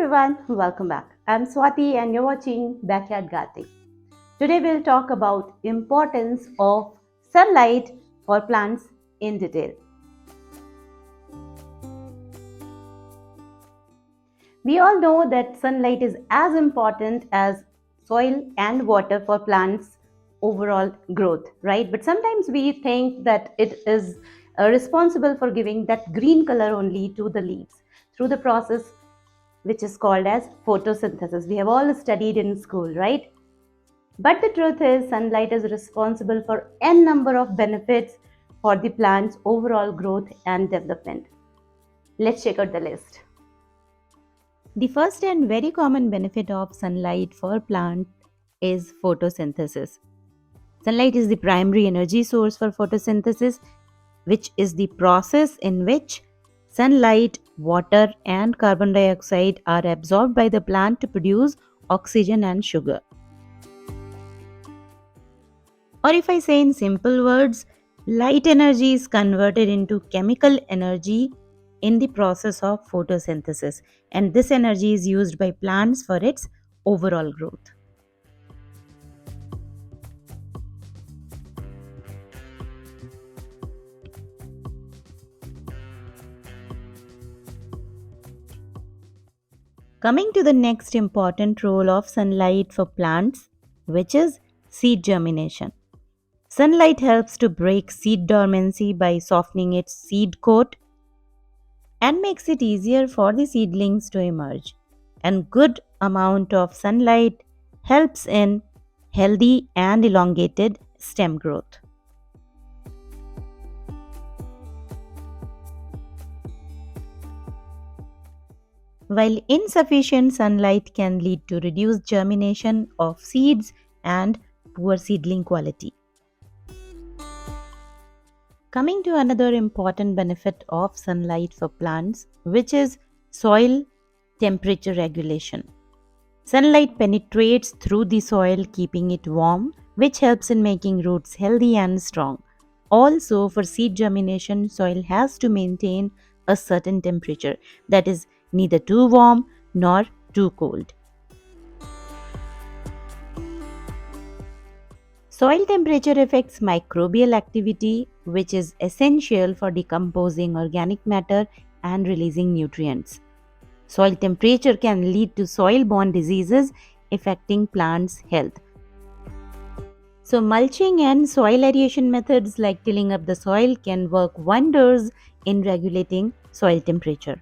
everyone, welcome back. I'm Swati and you're watching Backyard Gardening. Today we'll talk about importance of sunlight for plants in detail. We all know that sunlight is as important as soil and water for plants' overall growth, right? But sometimes we think that it is responsible for giving that green color only to the leaves through the process which is called as photosynthesis. We have all studied in school, right? But the truth is, sunlight is responsible for n number of benefits for the plant's overall growth and development. Let's check out the list. The first and very common benefit of sunlight for plant is photosynthesis. Sunlight is the primary energy source for photosynthesis, which is the process in which sunlight, water, and carbon dioxide are absorbed by the plant to produce oxygen and sugar. Or if I say in simple words, light energy is converted into chemical energy in the process of photosynthesis, and this energy is used by plants for its overall growth. Coming to the next important role of sunlight for plants, which is seed germination. Sunlight helps to break seed dormancy by softening its seed coat and makes it easier for the seedlings to emerge. And good amount of sunlight helps in healthy and elongated stem growth. While insufficient sunlight can lead to reduced germination of seeds and poor seedling quality. Coming to another important benefit of sunlight for plants, which is soil temperature regulation. Sunlight penetrates through the soil, keeping it warm, which helps in making roots healthy and strong. Also, for seed germination, soil has to maintain a certain temperature, that is, neither too warm nor too cold. Soil temperature affects microbial activity, which is essential for decomposing organic matter and releasing nutrients. Soil temperature can lead to soil-borne diseases affecting plants' health. So, mulching and soil aeration methods like tilling up the soil can work wonders in regulating soil temperature.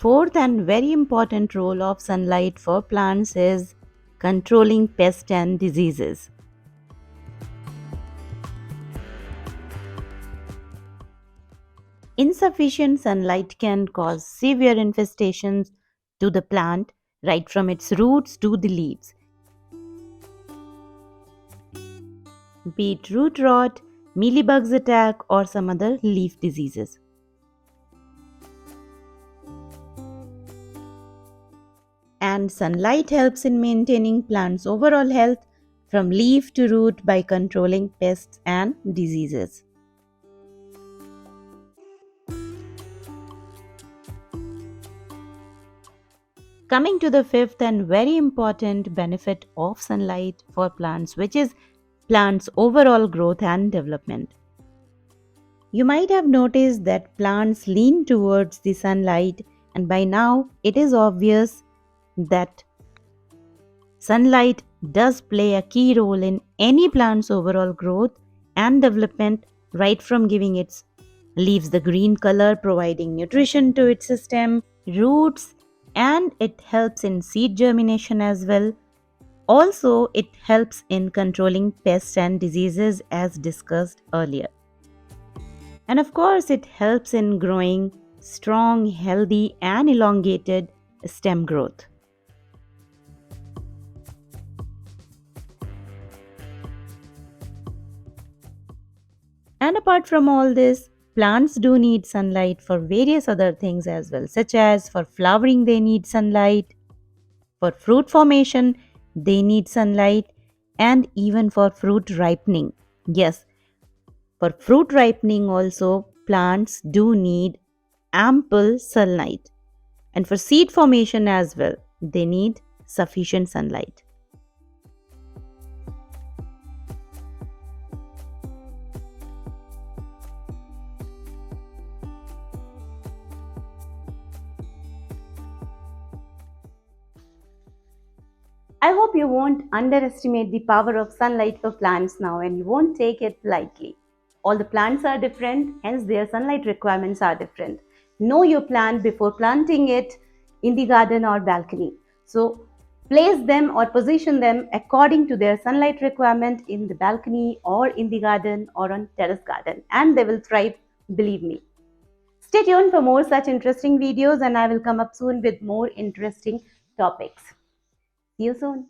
Fourth and very important role of sunlight for plants is controlling pests and diseases. Insufficient sunlight can cause severe infestations to the plant, right from its roots to the leaves. Be it root rot, mealybugs attack, or some other leaf diseases. And sunlight helps in maintaining plants' overall health from leaf to root by controlling pests and diseases. Coming to the fifth and very important benefit of sunlight for plants, which is plants' overall growth and development. You might have noticed that plants lean towards the sunlight, and by now it is obvious that sunlight does play a key role in any plant's overall growth and development, right from giving its leaves the green color, providing nutrition to its stem, roots, and it helps in seed germination as well. Also, it helps in controlling pests and diseases as discussed earlier. And of course, it helps in growing strong, healthy, and elongated stem growth. And apart from all this, plants do need sunlight for various other things as well, such as for flowering, they need sunlight, for fruit formation, they need sunlight, and even for fruit ripening. Yes, for fruit ripening also, plants do need ample sunlight. And for seed formation as well, they need sufficient sunlight. I hope you won't underestimate the power of sunlight for plants now and you won't take it lightly. All the plants are different, hence their sunlight requirements are different. Know your plant before planting it in the garden or balcony. So, place them or position them according to their sunlight requirement in the balcony or in the garden or on terrace garden, and they will thrive, believe me. Stay tuned for more such interesting videos, and I will come up soon with more interesting topics. See you soon.